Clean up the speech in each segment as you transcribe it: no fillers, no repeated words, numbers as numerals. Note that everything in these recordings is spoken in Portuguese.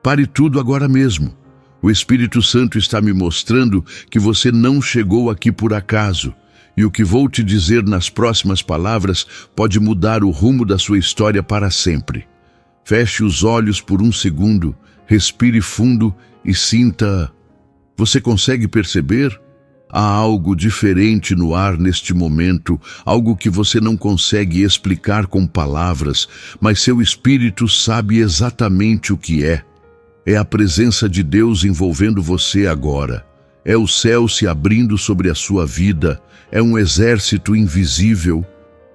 Pare tudo agora mesmo. O Espírito Santo está me mostrando que você não chegou aqui por acaso. E o que vou te dizer nas próximas palavras pode mudar o rumo da sua história para sempre. Feche os olhos por um segundo, respire fundo e sinta. Você consegue perceber? Há algo diferente no ar neste momento, algo que você não consegue explicar com palavras, mas seu espírito sabe exatamente o que é. É a presença de Deus envolvendo você agora. É o céu se abrindo sobre a sua vida. É um exército invisível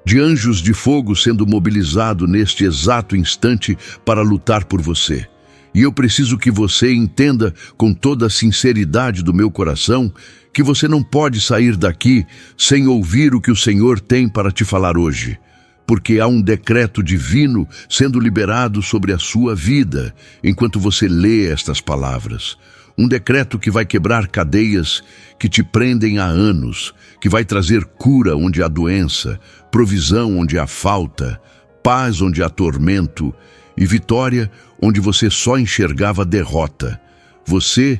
de anjos de fogo sendo mobilizado neste exato instante para lutar por você. E eu preciso que você entenda com toda a sinceridade do meu coração que você não pode sair daqui sem ouvir o que o Senhor tem para te falar hoje. Porque há um decreto divino sendo liberado sobre a sua vida enquanto você lê estas palavras. Um decreto que vai quebrar cadeias que te prendem há anos, que vai trazer cura onde há doença, provisão onde há falta, paz onde há tormento e vitória onde você só enxergava derrota. Você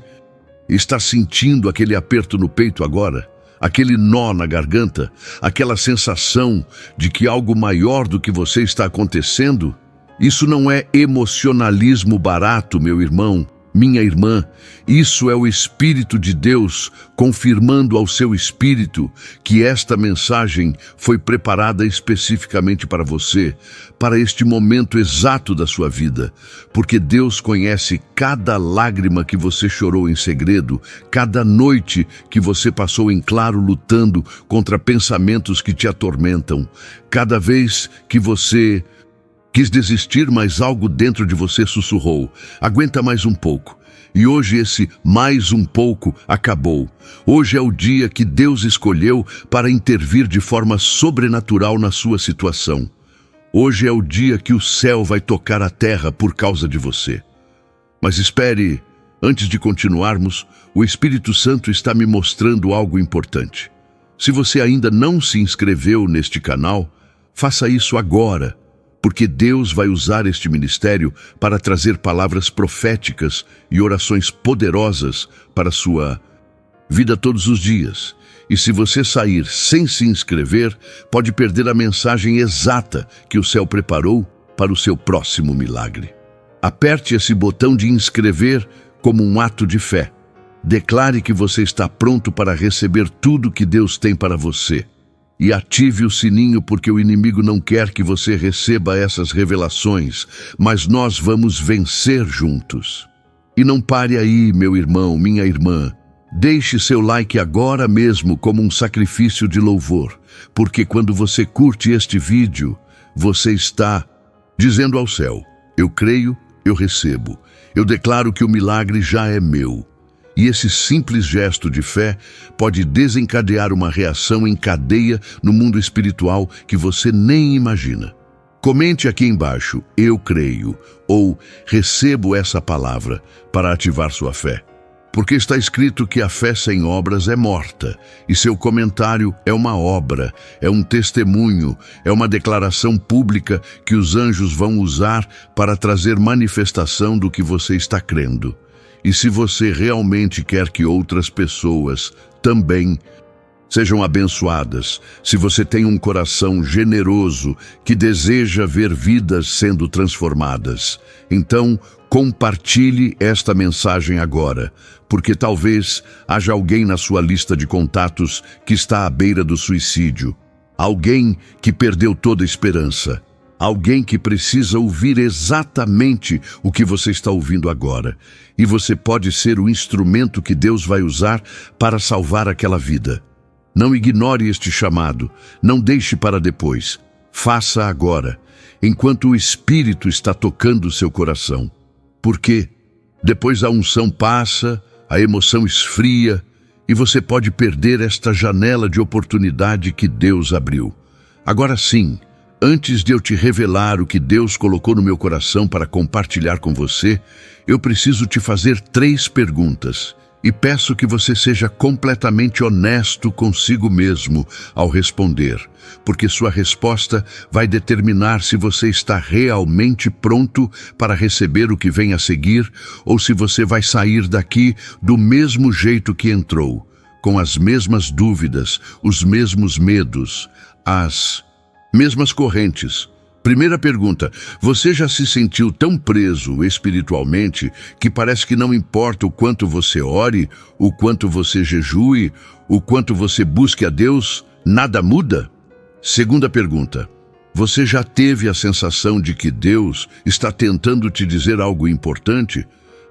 está sentindo aquele aperto no peito agora? Aquele nó na garganta? Aquela sensação de que algo maior do que você está acontecendo? Isso não é emocionalismo barato, meu irmão, minha irmã. Isso é o Espírito de Deus confirmando ao seu espírito que esta mensagem foi preparada especificamente para você, para este momento exato da sua vida, porque Deus conhece cada lágrima que você chorou em segredo, cada noite que você passou em claro lutando contra pensamentos que te atormentam, cada vez que você quis desistir, mas algo dentro de você sussurrou: aguenta mais um pouco. E hoje esse mais um pouco acabou. Hoje é o dia que Deus escolheu para intervir de forma sobrenatural na sua situação. Hoje é o dia que o céu vai tocar a terra por causa de você. Mas espere, antes de continuarmos, o Espírito Santo está me mostrando algo importante. Se você ainda não se inscreveu neste canal, faça isso agora, porque Deus vai usar este ministério para trazer palavras proféticas e orações poderosas para a sua vida todos os dias. E se você sair sem se inscrever, pode perder a mensagem exata que o céu preparou para o seu próximo milagre. Aperte esse botão de inscrever como um ato de fé. Declare que você está pronto para receber tudo que Deus tem para você. E ative o sininho, porque o inimigo não quer que você receba essas revelações, mas nós vamos vencer juntos. E não pare aí, meu irmão, minha irmã. Deixe seu like agora mesmo como um sacrifício de louvor, porque quando você curte este vídeo, você está dizendo ao céu: eu creio, eu recebo, eu declaro que o milagre já é meu. E esse simples gesto de fé pode desencadear uma reação em cadeia no mundo espiritual que você nem imagina. Comente aqui embaixo: eu creio, ou recebo essa palavra, para ativar sua fé. Porque está escrito que a fé sem obras é morta, e seu comentário é uma obra, é um testemunho, é uma declaração pública que os anjos vão usar para trazer manifestação do que você está crendo. E se você realmente quer que outras pessoas também sejam abençoadas, se você tem um coração generoso que deseja ver vidas sendo transformadas, então compartilhe esta mensagem agora, porque talvez haja alguém na sua lista de contatos que está à beira do suicídio, alguém que perdeu toda a esperança, alguém que precisa ouvir exatamente o que você está ouvindo agora. E você pode ser o instrumento que Deus vai usar para salvar aquela vida. Não ignore este chamado, não deixe para depois. Faça agora, enquanto o Espírito está tocando o seu coração. Porque depois a unção passa, a emoção esfria, e você pode perder esta janela de oportunidade que Deus abriu. Agora sim, antes de eu te revelar o que Deus colocou no meu coração para compartilhar com você, eu preciso te fazer 3 perguntas. E peço que você seja completamente honesto consigo mesmo ao responder, porque sua resposta vai determinar se você está realmente pronto para receber o que vem a seguir ou se você vai sair daqui do mesmo jeito que entrou, com as mesmas dúvidas, os mesmos medos, as mesmas correntes. Primeira pergunta: você já se sentiu tão preso espiritualmente que parece que não importa o quanto você ore, o quanto você jejue, o quanto você busque a Deus, nada muda? Segunda pergunta: você já teve a sensação de que Deus está tentando te dizer algo importante,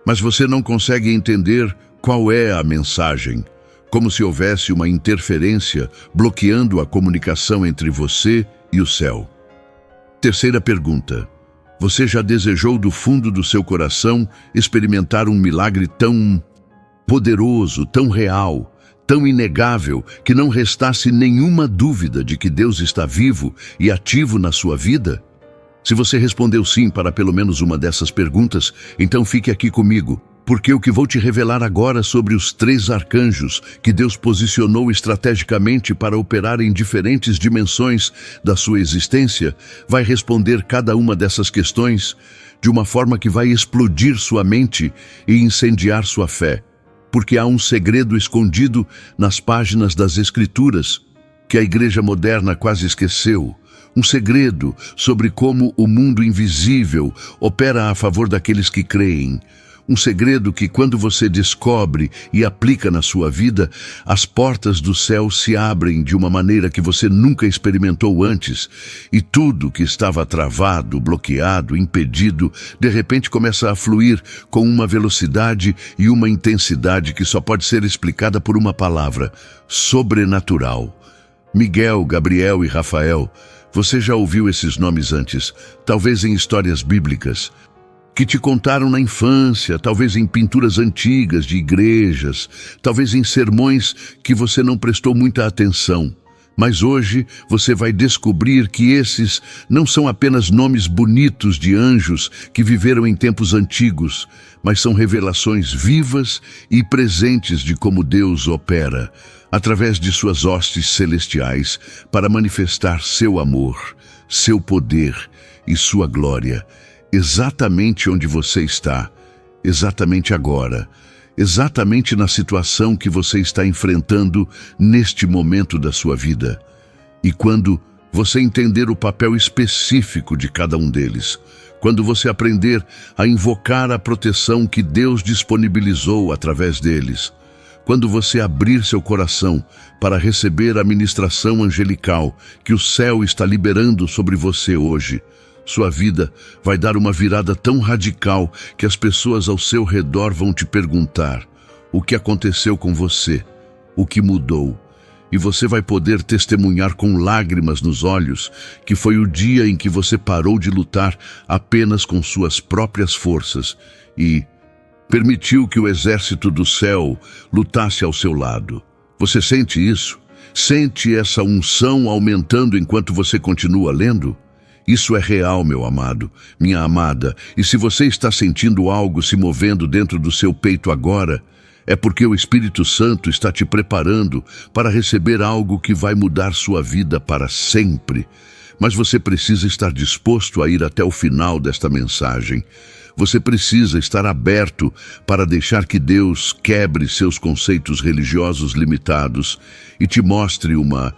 mas você não consegue entender qual é a mensagem? Como se houvesse uma interferência bloqueando a comunicação entre você e o céu. Terceira pergunta: você já desejou do fundo do seu coração experimentar um milagre tão poderoso, tão real, tão inegável, que não restasse nenhuma dúvida de que Deus está vivo e ativo na sua vida? Se você respondeu sim para pelo menos uma dessas perguntas, então fique aqui comigo, porque o que vou te revelar agora sobre os 3 arcanjos que Deus posicionou estrategicamente para operar em diferentes dimensões da sua existência vai responder cada uma dessas questões de uma forma que vai explodir sua mente e incendiar sua fé, porque há um segredo escondido nas páginas das Escrituras que a igreja moderna quase esqueceu. Um segredo sobre como o mundo invisível opera a favor daqueles que creem. Um segredo que, quando você descobre e aplica na sua vida, as portas do céu se abrem de uma maneira que você nunca experimentou antes, e tudo que estava travado, bloqueado, impedido, de repente começa a fluir com uma velocidade e uma intensidade que só pode ser explicada por uma palavra: sobrenatural. Miguel, Gabriel e Rafael, você já ouviu esses nomes antes, talvez em histórias bíblicas, que te contaram na infância, talvez em pinturas antigas de igrejas, talvez em sermões que você não prestou muita atenção. Mas hoje você vai descobrir que esses não são apenas nomes bonitos de anjos que viveram em tempos antigos, mas são revelações vivas e presentes de como Deus opera, através de suas hostes celestiais, para manifestar seu amor, seu poder e sua glória, exatamente onde você está, exatamente agora, exatamente na situação que você está enfrentando neste momento da sua vida. E quando você entender o papel específico de cada um deles, quando você aprender a invocar a proteção que Deus disponibilizou através deles, quando você abrir seu coração para receber a ministração angelical que o céu está liberando sobre você hoje, sua vida vai dar uma virada tão radical que as pessoas ao seu redor vão te perguntar o que aconteceu com você, o que mudou. E você vai poder testemunhar com lágrimas nos olhos que foi o dia em que você parou de lutar apenas com suas próprias forças e permitiu que o exército do céu lutasse ao seu lado. Você sente isso? Sente essa unção aumentando enquanto você continua lendo? Isso é real, meu amado, minha amada, e se você está sentindo algo se movendo dentro do seu peito agora, é porque o Espírito Santo está te preparando para receber algo que vai mudar sua vida para sempre. Mas você precisa estar disposto a ir até o final desta mensagem. Você precisa estar aberto para deixar que Deus quebre seus conceitos religiosos limitados e te mostre uma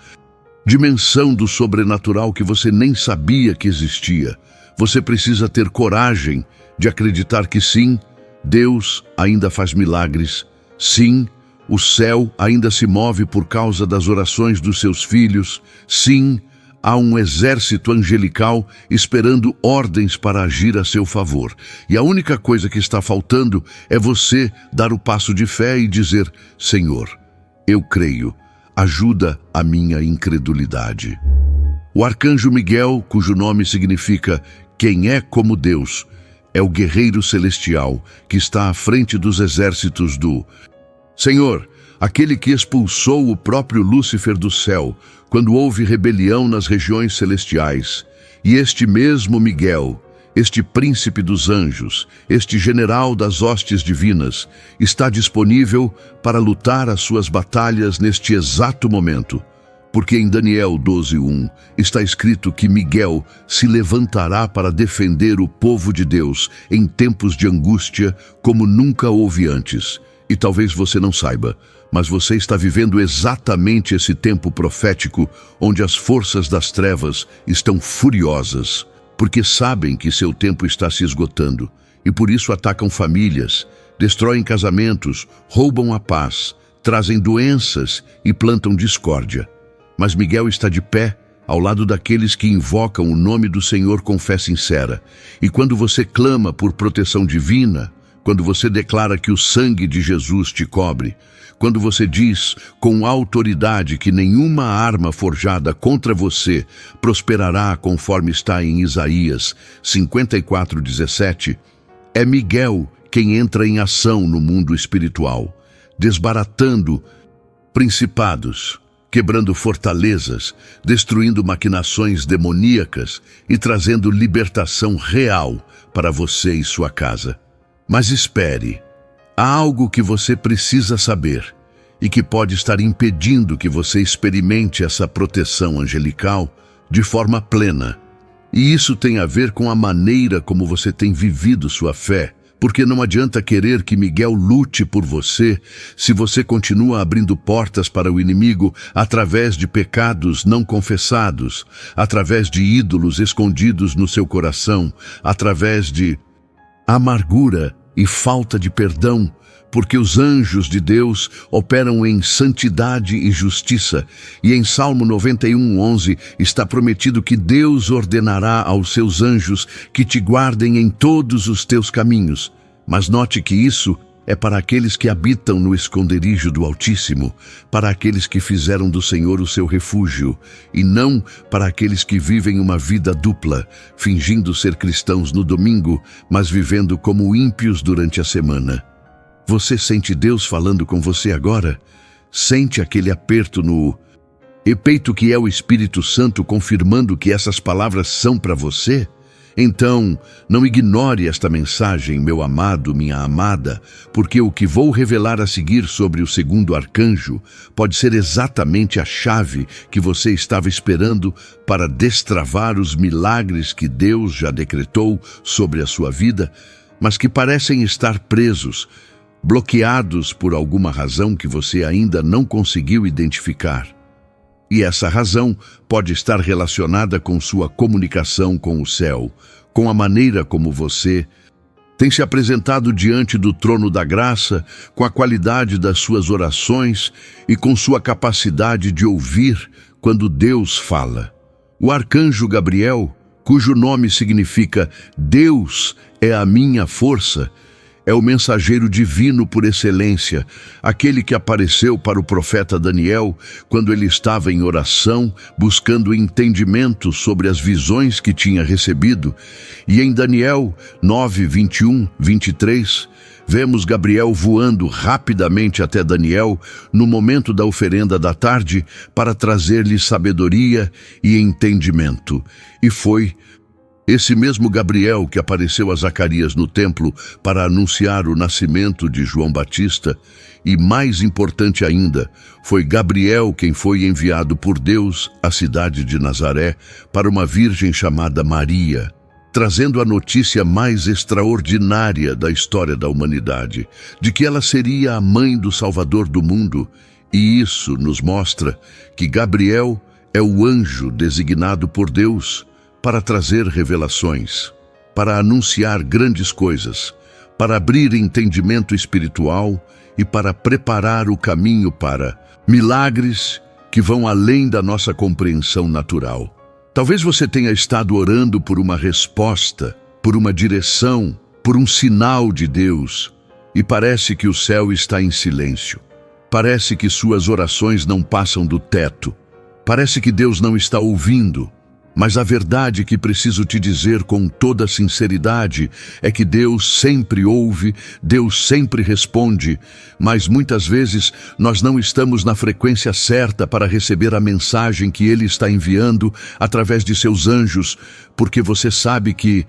dimensão do sobrenatural que você nem sabia que existia. Você precisa ter coragem de acreditar que sim, Deus ainda faz milagres. Sim, o céu ainda se move por causa das orações dos seus filhos. Sim, há um exército angelical esperando ordens para agir a seu favor. E a única coisa que está faltando é você dar o passo de fé e dizer: Senhor, eu creio. Ajuda a minha incredulidade. O arcanjo Miguel, cujo nome significa quem é como Deus, é o guerreiro celestial que está à frente dos exércitos do Senhor, aquele que expulsou o próprio Lúcifer do céu quando houve rebelião nas regiões celestiais. E este mesmo Miguel Este príncipe dos anjos, este general das hostes divinas, está disponível para lutar as suas batalhas neste exato momento. Porque em Daniel 12:1 está escrito que Miguel se levantará para defender o povo de Deus em tempos de angústia como nunca houve antes. E talvez você não saiba, mas você está vivendo exatamente esse tempo profético onde as forças das trevas estão furiosas, porque sabem que seu tempo está se esgotando e por isso atacam famílias, destroem casamentos, roubam a paz, trazem doenças e plantam discórdia. Mas Miguel está de pé ao lado daqueles que invocam o nome do Senhor com fé sincera. E quando você clama por proteção divina, quando você declara que o sangue de Jesus te cobre, quando você diz com autoridade que nenhuma arma forjada contra você prosperará, conforme está em Isaías 54:17, é Miguel quem entra em ação no mundo espiritual, desbaratando principados, quebrando fortalezas, destruindo maquinações demoníacas e trazendo libertação real para você e sua casa. Mas espere, há algo que você precisa saber e que pode estar impedindo que você experimente essa proteção angelical de forma plena. E isso tem a ver com a maneira como você tem vivido sua fé, porque não adianta querer que Miguel lute por você se você continua abrindo portas para o inimigo através de pecados não confessados, através de ídolos escondidos no seu coração, através de amargura e falta de perdão, porque os anjos de Deus operam em santidade e justiça, e em Salmo 91:11 está prometido que Deus ordenará aos seus anjos que te guardem em todos os teus caminhos. Mas note que isso é para aqueles que habitam no esconderijo do Altíssimo, para aqueles que fizeram do Senhor o seu refúgio, e não para aqueles que vivem uma vida dupla, fingindo ser cristãos no domingo, mas vivendo como ímpios durante a semana. Você sente Deus falando com você agora? Sente aquele aperto no peito que é o Espírito Santo confirmando que essas palavras são para você? Então, não ignore esta mensagem, meu amado, minha amada, porque o que vou revelar a seguir sobre o segundo arcanjo pode ser exatamente a chave que você estava esperando para destravar os milagres que Deus já decretou sobre a sua vida, mas que parecem estar presos, bloqueados por alguma razão que você ainda não conseguiu identificar. E essa razão pode estar relacionada com sua comunicação com o céu, com a maneira como você tem se apresentado diante do trono da graça, com a qualidade das suas orações e com sua capacidade de ouvir quando Deus fala. O arcanjo Gabriel, cujo nome significa Deus é a minha força, é o mensageiro divino por excelência, aquele que apareceu para o profeta Daniel quando ele estava em oração, buscando entendimento sobre as visões que tinha recebido. E em Daniel 9:21-23, vemos Gabriel voando rapidamente até Daniel no momento da oferenda da tarde para trazer-lhe sabedoria e entendimento. E foi esse mesmo Gabriel que apareceu a Zacarias no templo para anunciar o nascimento de João Batista, e mais importante ainda, foi Gabriel quem foi enviado por Deus à cidade de Nazaré para uma virgem chamada Maria, trazendo a notícia mais extraordinária da história da humanidade, de que ela seria a mãe do Salvador do mundo. E isso nos mostra que Gabriel é o anjo designado por Deus para trazer revelações, para anunciar grandes coisas, para abrir entendimento espiritual e para preparar o caminho para milagres que vão além da nossa compreensão natural. Talvez você tenha estado orando por uma resposta, por uma direção, por um sinal de Deus, e parece que o céu está em silêncio. Parece que suas orações não passam do teto. Parece que Deus não está ouvindo. Mas a verdade que preciso te dizer com toda sinceridade é que Deus sempre ouve, Deus sempre responde, mas muitas vezes nós não estamos na frequência certa para receber a mensagem que Ele está enviando através de seus anjos, porque você sabe que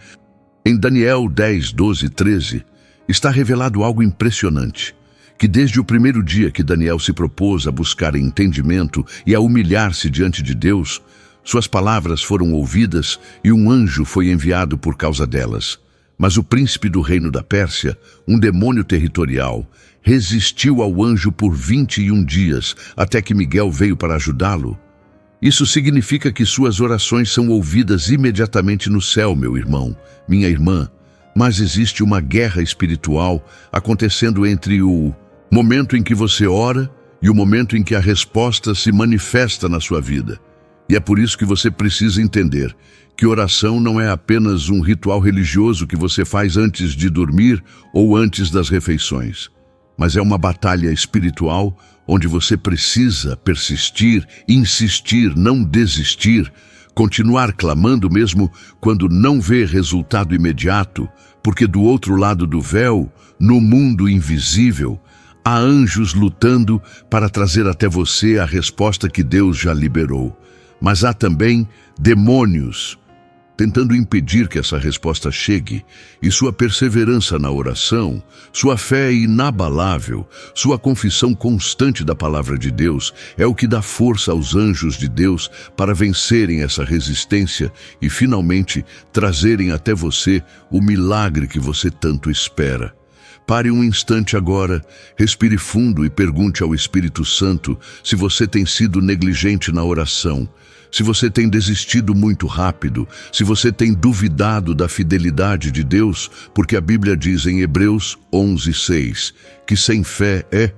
Em Daniel 10, 12 e 13, está revelado algo impressionante, que desde o primeiro dia que Daniel se propôs a buscar entendimento e a humilhar-se diante de Deus, suas palavras foram ouvidas e um anjo foi enviado por causa delas. Mas o príncipe do reino da Pérsia, um demônio territorial, resistiu ao anjo por 21 dias, até que Miguel veio para ajudá-lo. Isso significa que suas orações são ouvidas imediatamente no céu, meu irmão, minha irmã. Mas existe uma guerra espiritual acontecendo entre o momento em que você ora e o momento em que a resposta se manifesta na sua vida. E é por isso que você precisa entender que oração não é apenas um ritual religioso que você faz antes de dormir ou antes das refeições, mas é uma batalha espiritual onde você precisa persistir, insistir, não desistir, continuar clamando mesmo quando não vê resultado imediato, porque do outro lado do véu, no mundo invisível, há anjos lutando para trazer até você a resposta que Deus já liberou. Mas há também demônios tentando impedir que essa resposta chegue, e sua perseverança na oração, sua fé inabalável, sua confissão constante da palavra de Deus é o que dá força aos anjos de Deus para vencerem essa resistência e finalmente trazerem até você o milagre que você tanto espera. Pare um instante agora, respire fundo e pergunte ao Espírito Santo se você tem sido negligente na oração, se você tem desistido muito rápido, se você tem duvidado da fidelidade de Deus, porque a Bíblia diz em Hebreus 11:6 que sem fé é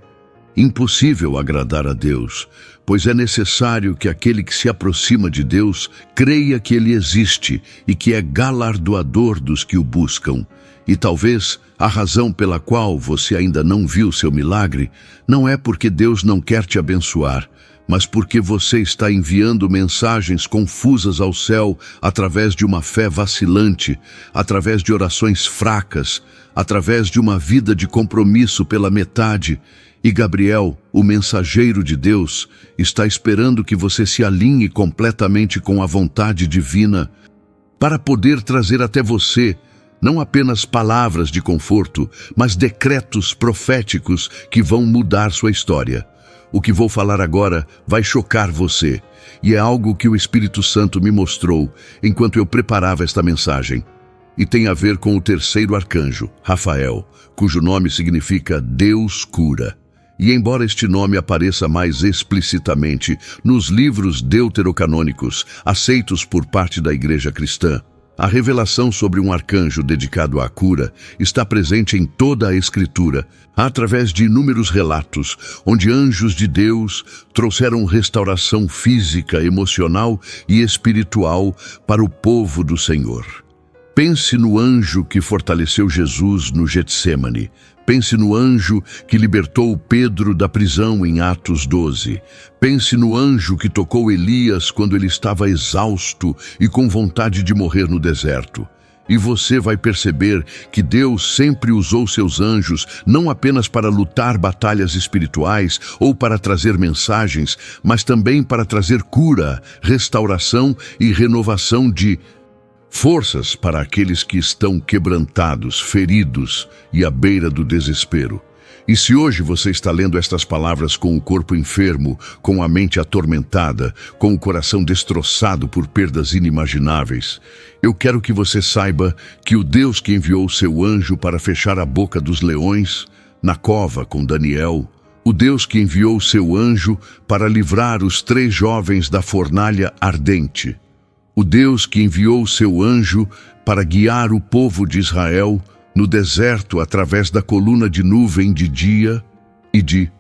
impossível agradar a Deus, pois é necessário que aquele que se aproxima de Deus creia que Ele existe e que é galardoador dos que o buscam. E talvez a razão pela qual você ainda não viu seu milagre não é porque Deus não quer te abençoar, mas porque você está enviando mensagens confusas ao céu através de uma fé vacilante, através de orações fracas, através de uma vida de compromisso pela metade. E Gabriel, o mensageiro de Deus, está esperando que você se alinhe completamente com a vontade divina para poder trazer até você não apenas palavras de conforto, mas decretos proféticos que vão mudar sua história. O que vou falar agora vai chocar você, e é algo que o Espírito Santo me mostrou enquanto eu preparava esta mensagem. E tem a ver com o terceiro arcanjo, Rafael, cujo nome significa Deus cura. E embora este nome apareça mais explicitamente nos livros deuterocanônicos aceitos por parte da Igreja Cristã, a revelação sobre um arcanjo dedicado à cura está presente em toda a Escritura, através de inúmeros relatos, onde anjos de Deus trouxeram restauração física, emocional e espiritual para o povo do Senhor. Pense no anjo que fortaleceu Jesus no Getsêmani. Pense no anjo que libertou Pedro da prisão em Atos 12. Pense no anjo que tocou Elias quando ele estava exausto e com vontade de morrer no deserto. E você vai perceber que Deus sempre usou seus anjos não apenas para lutar batalhas espirituais ou para trazer mensagens, mas também para trazer cura, restauração e renovação de forças para aqueles que estão quebrantados, feridos e à beira do desespero. E se hoje você está lendo estas palavras com o corpo enfermo, com a mente atormentada, com o coração destroçado por perdas inimagináveis, eu quero que você saiba que o Deus que enviou o seu anjo para fechar a boca dos leões, na cova com Daniel, o Deus que enviou o seu anjo para livrar os 3 jovens da fornalha ardente, o Deus que enviou o seu anjo para guiar o povo de Israel no deserto através da coluna de nuvem de dia e de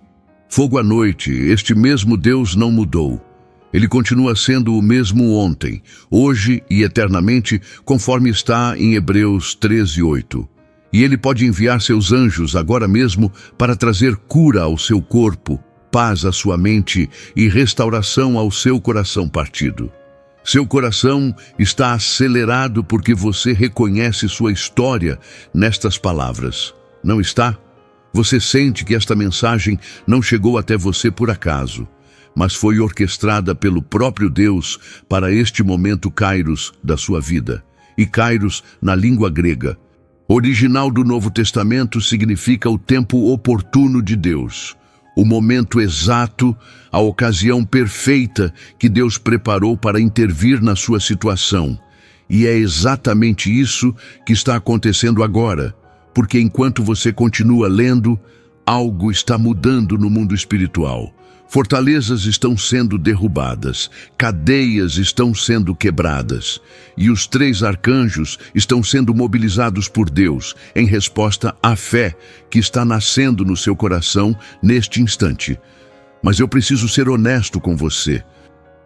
fogo à noite, este mesmo Deus não mudou. Ele continua sendo o mesmo ontem, hoje e eternamente, conforme está em Hebreus 13:8. E ele pode enviar seus anjos agora mesmo para trazer cura ao seu corpo, paz à sua mente e restauração ao seu coração partido. Seu coração está acelerado porque você reconhece sua história nestas palavras, não está? Você sente que esta mensagem não chegou até você por acaso, mas foi orquestrada pelo próprio Deus para este momento Kairos da sua vida. e kairos na língua grega. Original do Novo Testamento significa o tempo oportuno de Deus, o momento exato, a ocasião perfeita que Deus preparou para intervir na sua situação. E é exatamente isso que está acontecendo agora, porque enquanto você continua lendo, algo está mudando no mundo espiritual. Fortalezas estão sendo derrubadas, cadeias estão sendo quebradas, e os 3 arcanjos estão sendo mobilizados por Deus em resposta à fé que está nascendo no seu coração neste instante. Mas eu preciso ser honesto com você.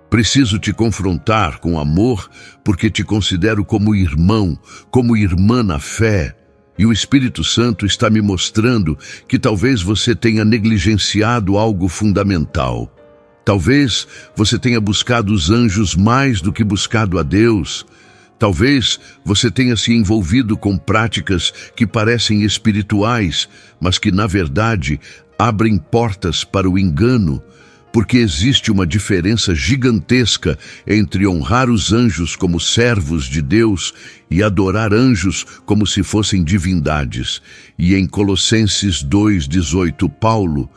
Preciso te confrontar com amor, porque te considero como irmão, como irmã na fé. E o Espírito Santo está me mostrando que talvez você tenha negligenciado algo fundamental. Talvez você tenha buscado os anjos mais do que buscado a Deus. Talvez você tenha se envolvido com práticas que parecem espirituais, mas que, na verdade, abrem portas para o engano. Porque existe uma diferença gigantesca entre honrar os anjos como servos de Deus e adorar anjos como se fossem divindades. E em Colossenses 2:18, Paulo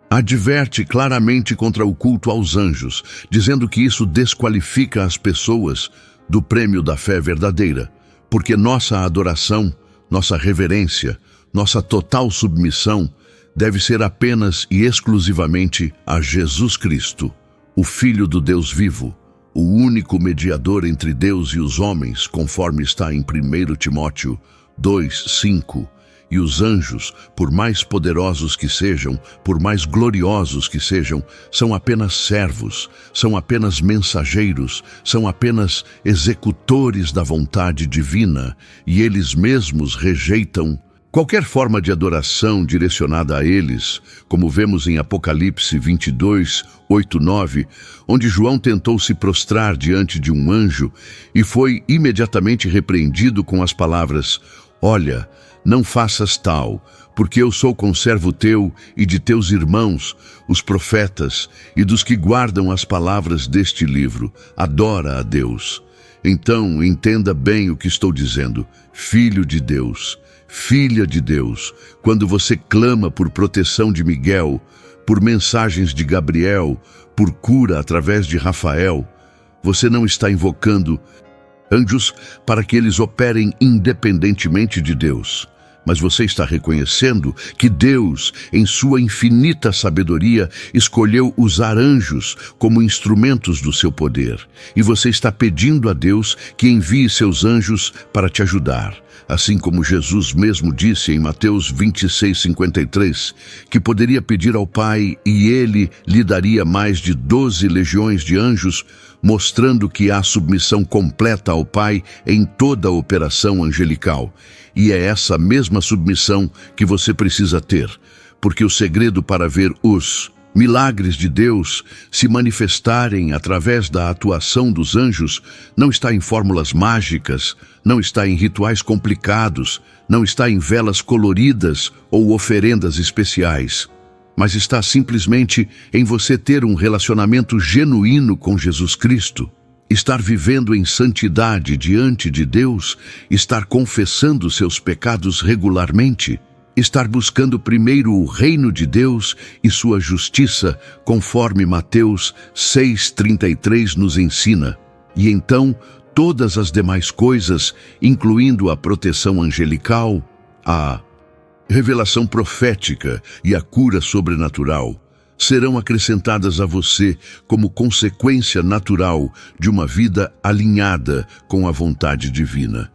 adverte claramente contra o culto aos anjos, dizendo que isso desqualifica as pessoas do prêmio da fé verdadeira, porque nossa adoração, nossa reverência, nossa total submissão deve ser apenas e exclusivamente a Jesus Cristo, o Filho do Deus vivo, o único mediador entre Deus e os homens, conforme está em 1 Timóteo 2:5. E os anjos, por mais poderosos que sejam, por mais gloriosos que sejam, são apenas servos, são apenas mensageiros, são apenas executores da vontade divina, e eles mesmos rejeitam qualquer forma de adoração direcionada a eles, como vemos em Apocalipse 22:8-9, onde João tentou se prostrar diante de um anjo e foi imediatamente repreendido com as palavras: "Olha, não faças tal, porque eu sou conservo teu e de teus irmãos, os profetas, e dos que guardam as palavras deste livro. Adora a Deus." Então, entenda bem o que estou dizendo, filho de Deus. Filha de Deus, quando você clama por proteção de Miguel, por mensagens de Gabriel, por cura através de Rafael, você não está invocando anjos para que eles operem independentemente de Deus, mas você está reconhecendo que Deus, em sua infinita sabedoria, escolheu usar anjos como instrumentos do seu poder, e você está pedindo a Deus que envie seus anjos para te ajudar. Assim como Jesus mesmo disse em Mateus 26:53, que poderia pedir ao Pai e Ele lhe daria mais de 12 legiões de anjos, mostrando que há submissão completa ao Pai em toda a operação angelical. E é essa mesma submissão que você precisa ter, porque o segredo para ver os milagres de Deus se manifestarem através da atuação dos anjos não está em fórmulas mágicas, não está em rituais complicados, não está em velas coloridas ou oferendas especiais, mas está simplesmente em você ter um relacionamento genuíno com Jesus Cristo, estar vivendo em santidade diante de Deus, estar confessando seus pecados regularmente, estar buscando primeiro o reino de Deus e sua justiça, conforme Mateus 6:33 nos ensina. E então, todas as demais coisas, incluindo a proteção angelical, a revelação profética e a cura sobrenatural, serão acrescentadas a você como consequência natural de uma vida alinhada com a vontade divina.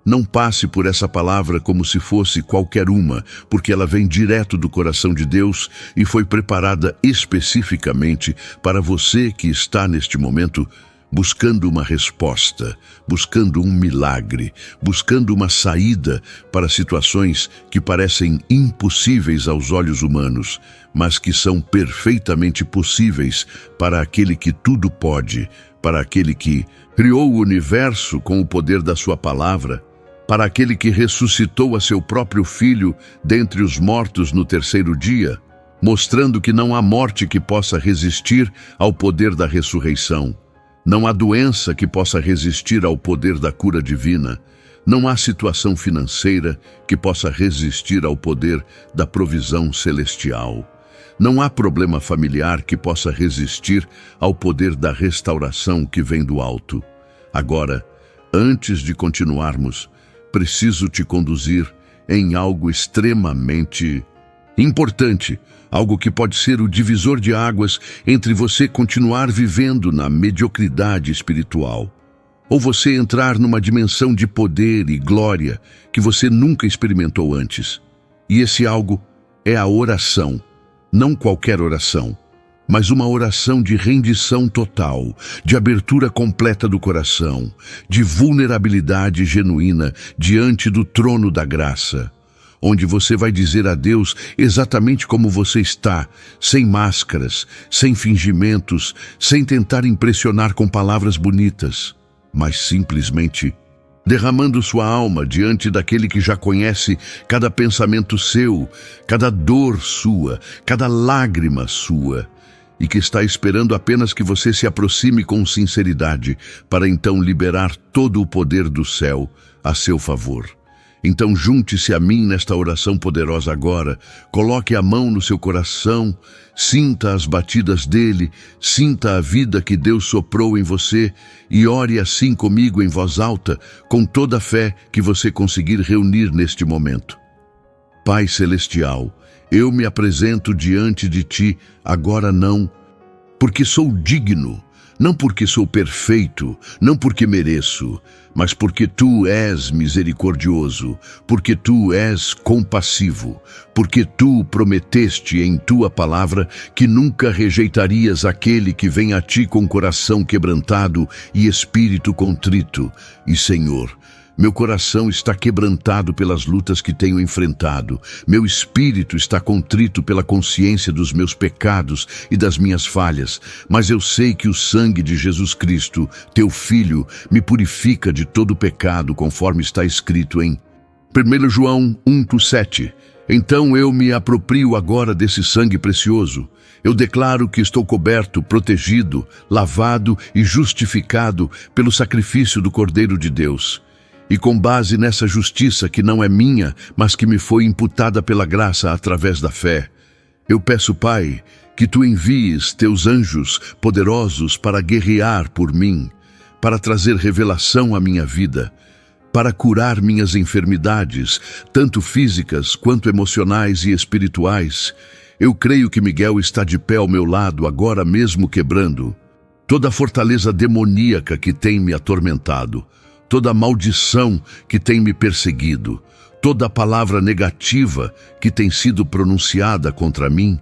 Não passe por essa palavra como se fosse qualquer uma, porque ela vem direto do coração de Deus e foi preparada especificamente para você que está neste momento buscando uma resposta, buscando um milagre, buscando uma saída para situações que parecem impossíveis aos olhos humanos, mas que são perfeitamente possíveis para aquele que tudo pode, para aquele que criou o universo com o poder da sua palavra, para aquele que ressuscitou a seu próprio Filho dentre os mortos no terceiro dia, mostrando que não há morte que possa resistir ao poder da ressurreição. Não há doença que possa resistir ao poder da cura divina. Não há situação financeira que possa resistir ao poder da provisão celestial. Não há problema familiar que possa resistir ao poder da restauração que vem do alto. Agora, antes de continuarmos, preciso te conduzir em algo extremamente importante, algo que pode ser o divisor de águas entre você continuar vivendo na mediocridade espiritual, ou você entrar numa dimensão de poder e glória que você nunca experimentou antes. E esse algo é a oração. Não qualquer oração, mas uma oração de rendição total, de abertura completa do coração, de vulnerabilidade genuína diante do trono da graça, onde você vai dizer a Deus exatamente como você está, sem máscaras, sem fingimentos, sem tentar impressionar com palavras bonitas, mas simplesmente derramando sua alma diante daquele que já conhece cada pensamento seu, cada dor sua, cada lágrima sua, e que está esperando apenas que você se aproxime com sinceridade para então liberar todo o poder do céu a seu favor. Então junte-se a mim nesta oração poderosa agora, coloque a mão no seu coração, sinta as batidas dele, sinta a vida que Deus soprou em você e ore assim comigo em voz alta, com toda a fé que você conseguir reunir neste momento. Pai Celestial, eu me apresento diante de Ti agora não porque sou digno, não porque sou perfeito, não porque mereço, mas porque Tu és misericordioso, porque Tu és compassivo, porque Tu prometeste em Tua palavra que nunca rejeitarias aquele que vem a Ti com coração quebrantado e espírito contrito. E, Senhor, meu coração está quebrantado pelas lutas que tenho enfrentado. Meu espírito está contrito pela consciência dos meus pecados e das minhas falhas. Mas eu sei que o sangue de Jesus Cristo, Teu Filho, me purifica de todo pecado, conforme está escrito em 1 João 1:7. Então eu me aproprio agora desse sangue precioso. Eu declaro que estou coberto, protegido, lavado e justificado pelo sacrifício do Cordeiro de Deus. E com base nessa justiça que não é minha, mas que me foi imputada pela graça através da fé, eu peço, Pai, que Tu envies Teus anjos poderosos para guerrear por mim, para trazer revelação à minha vida, para curar minhas enfermidades, tanto físicas quanto emocionais e espirituais. Eu creio que Miguel está de pé ao meu lado agora mesmo, quebrando toda a fortaleza demoníaca que tem me atormentado, toda a maldição que tem me perseguido, toda a palavra negativa que tem sido pronunciada contra mim.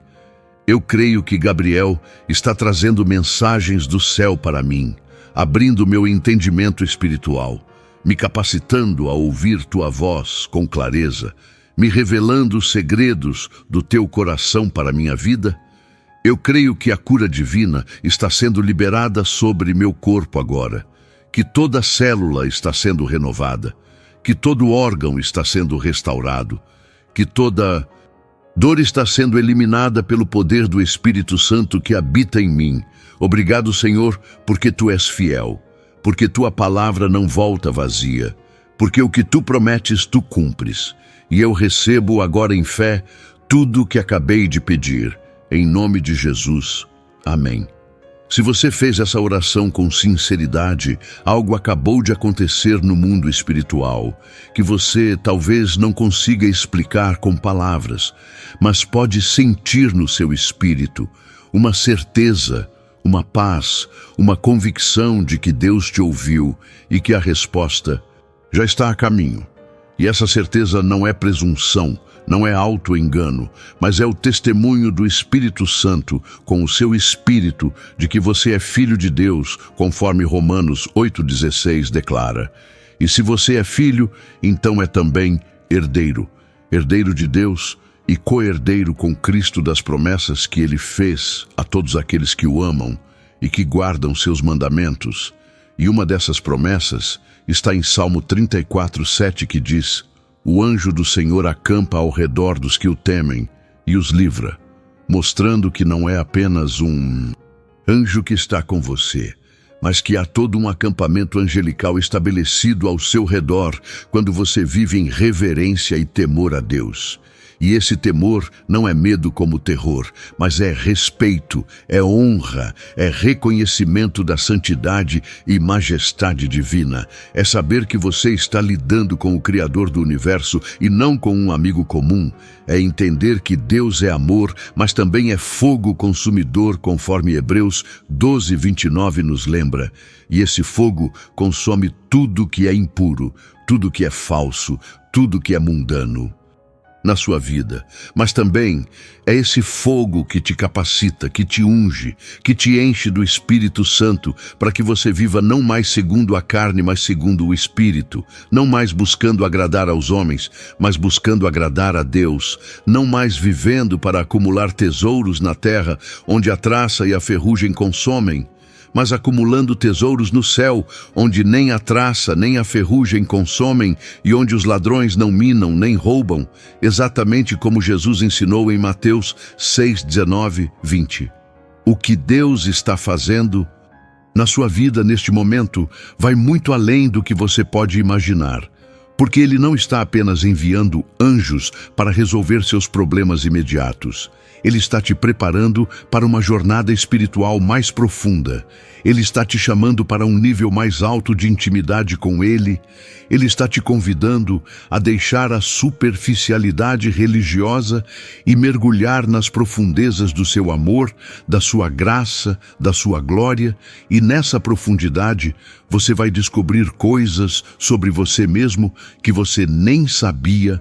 Eu creio que Gabriel está trazendo mensagens do céu para mim, abrindo meu entendimento espiritual, me capacitando a ouvir Tua voz com clareza, me revelando os segredos do Teu coração para a minha vida. Eu creio que a cura divina está sendo liberada sobre meu corpo agora, que toda célula está sendo renovada, que todo órgão está sendo restaurado, que toda dor está sendo eliminada pelo poder do Espírito Santo que habita em mim. Obrigado, Senhor, porque Tu és fiel, porque Tua palavra não volta vazia, porque o que Tu prometes, Tu cumpres. E eu recebo agora em fé tudo o que acabei de pedir, em nome de Jesus. Amém. Se você fez essa oração com sinceridade, algo acabou de acontecer no mundo espiritual, que você talvez não consiga explicar com palavras, mas pode sentir no seu espírito uma certeza, uma paz, uma convicção de que Deus te ouviu e que a resposta já está a caminho. E essa certeza não é presunção, não é auto-engano, mas é o testemunho do Espírito Santo com o seu Espírito de que você é filho de Deus, conforme Romanos 8,16 declara. E se você é filho, então é também herdeiro, herdeiro de Deus e co-herdeiro com Cristo das promessas que Ele fez a todos aqueles que o amam e que guardam seus mandamentos. E uma dessas promessas está em Salmo 34:7, que diz: o anjo do Senhor acampa ao redor dos que o temem e os livra, mostrando que não é apenas um anjo que está com você, mas que há todo um acampamento angelical estabelecido ao seu redor quando você vive em reverência e temor a Deus. E esse temor não é medo como terror, mas é respeito, é honra, é reconhecimento da santidade e majestade divina. É saber que você está lidando com o Criador do universo e não com um amigo comum. É entender que Deus é amor, mas também é fogo consumidor, conforme Hebreus 12:29 nos lembra. E esse fogo consome tudo que é impuro, tudo que é falso, tudo que é mundano na sua vida, mas também é esse fogo que te capacita, que te unge, que te enche do Espírito Santo, para que você viva não mais segundo a carne, mas segundo o Espírito, não mais buscando agradar aos homens, mas buscando agradar a Deus, não mais vivendo para acumular tesouros na terra, onde a traça e a ferrugem consomem, mas acumulando tesouros no céu, onde nem a traça nem a ferrugem consomem e onde os ladrões não minam nem roubam, exatamente como Jesus ensinou em Mateus 6:19-20. O que Deus está fazendo na sua vida neste momento vai muito além do que você pode imaginar, porque Ele não está apenas enviando anjos para resolver seus problemas imediatos. Ele está te preparando para uma jornada espiritual mais profunda. Ele está te chamando para um nível mais alto de intimidade com Ele. Ele está te convidando a deixar a superficialidade religiosa e mergulhar nas profundezas do seu amor, da sua graça, da sua glória. E nessa profundidade, você vai descobrir coisas sobre você mesmo que você nem sabia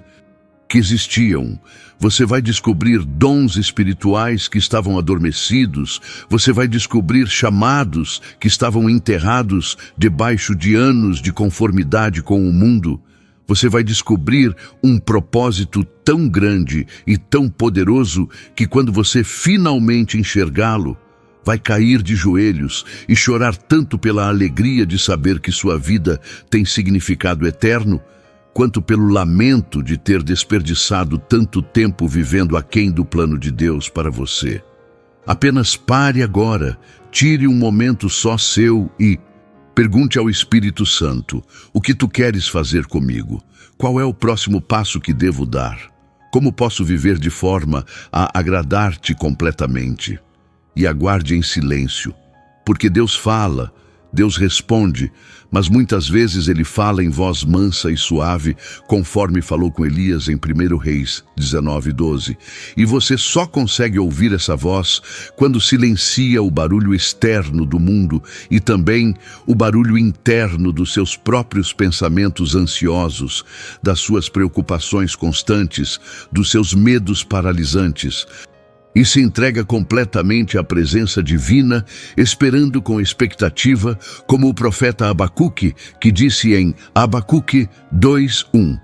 que existiam. Você vai descobrir dons espirituais que estavam adormecidos. Você vai descobrir chamados que estavam enterrados debaixo de anos de conformidade com o mundo. Você vai descobrir um propósito tão grande e tão poderoso que quando você finalmente enxergá-lo, vai cair de joelhos e chorar tanto pela alegria de saber que sua vida tem significado eterno, quanto pelo lamento de ter desperdiçado tanto tempo vivendo aquém do plano de Deus para você. Apenas pare agora, tire um momento só seu e pergunte ao Espírito Santo: o que tu queres fazer comigo? Qual é o próximo passo que devo dar? Como posso viver de forma a agradar-te completamente? E aguarde em silêncio, porque Deus fala, Deus responde, mas muitas vezes Ele fala em voz mansa e suave, conforme falou com Elias em 1 Reis 19:12. E você só consegue ouvir essa voz quando silencia o barulho externo do mundo e também o barulho interno dos seus próprios pensamentos ansiosos, das suas preocupações constantes, dos seus medos paralisantes, e se entrega completamente à presença divina, esperando com expectativa, como o profeta Abacuque, que disse em Abacuque 2:1: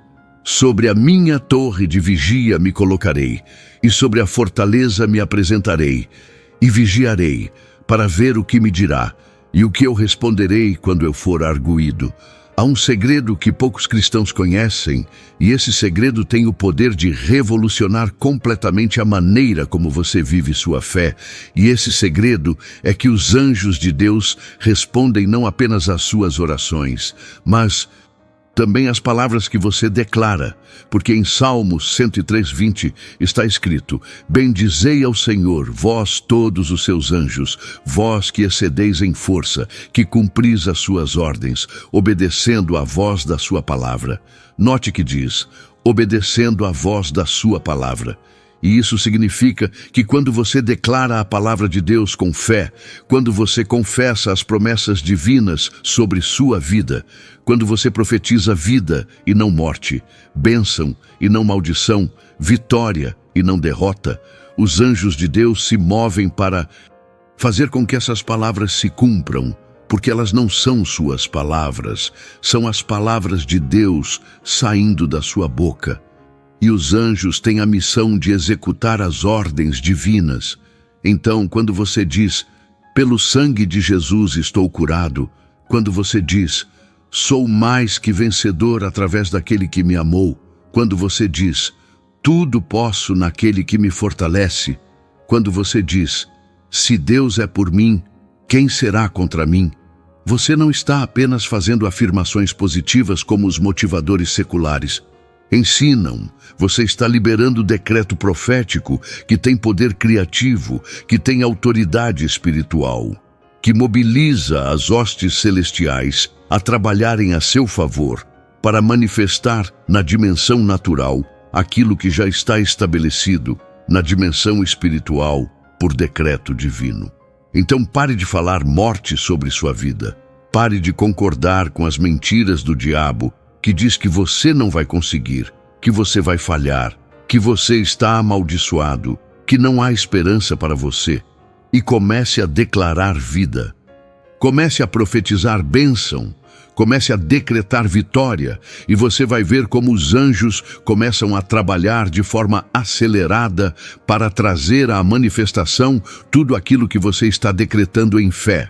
sobre a minha torre de vigia me colocarei, e sobre a fortaleza me apresentarei, e vigiarei, para ver o que me dirá, e o que eu responderei quando eu for arguído. Há um segredo que poucos cristãos conhecem, e esse segredo tem o poder de revolucionar completamente a maneira como você vive sua fé. E esse segredo é que os anjos de Deus respondem não apenas às suas orações, mas também às palavras que você declara, porque em Salmos 103:20 está escrito: bendizei ao Senhor, vós todos os seus anjos, vós que excedeis em força, que cumpris as suas ordens, obedecendo à voz da sua palavra. Note que diz, obedecendo à voz da sua palavra. E isso significa que quando você declara a palavra de Deus com fé, quando você confessa as promessas divinas sobre sua vida, quando você profetiza vida e não morte, bênção e não maldição, vitória e não derrota, os anjos de Deus se movem para fazer com que essas palavras se cumpram, porque elas não são suas palavras, são as palavras de Deus saindo da sua boca. E os anjos têm a missão de executar as ordens divinas. Então, quando você diz, pelo sangue de Jesus estou curado, quando você diz, sou mais que vencedor através daquele que me amou, quando você diz, tudo posso naquele que me fortalece, quando você diz, se Deus é por mim, quem será contra mim? Você não está apenas fazendo afirmações positivas como os motivadores seculares. Ensinam, você está liberando o decreto profético que tem poder criativo, que tem autoridade espiritual, que mobiliza as hostes celestiais a trabalharem a seu favor para manifestar na dimensão natural aquilo que já está estabelecido na dimensão espiritual por decreto divino. Então pare de falar morte sobre sua vida. Pare de concordar com as mentiras do diabo que diz que você não vai conseguir, que você vai falhar, que você está amaldiçoado, que não há esperança para você. E comece a declarar vida. Comece a profetizar bênção. Comece a decretar vitória e você vai ver como os anjos começam a trabalhar de forma acelerada para trazer à manifestação tudo aquilo que você está decretando em fé.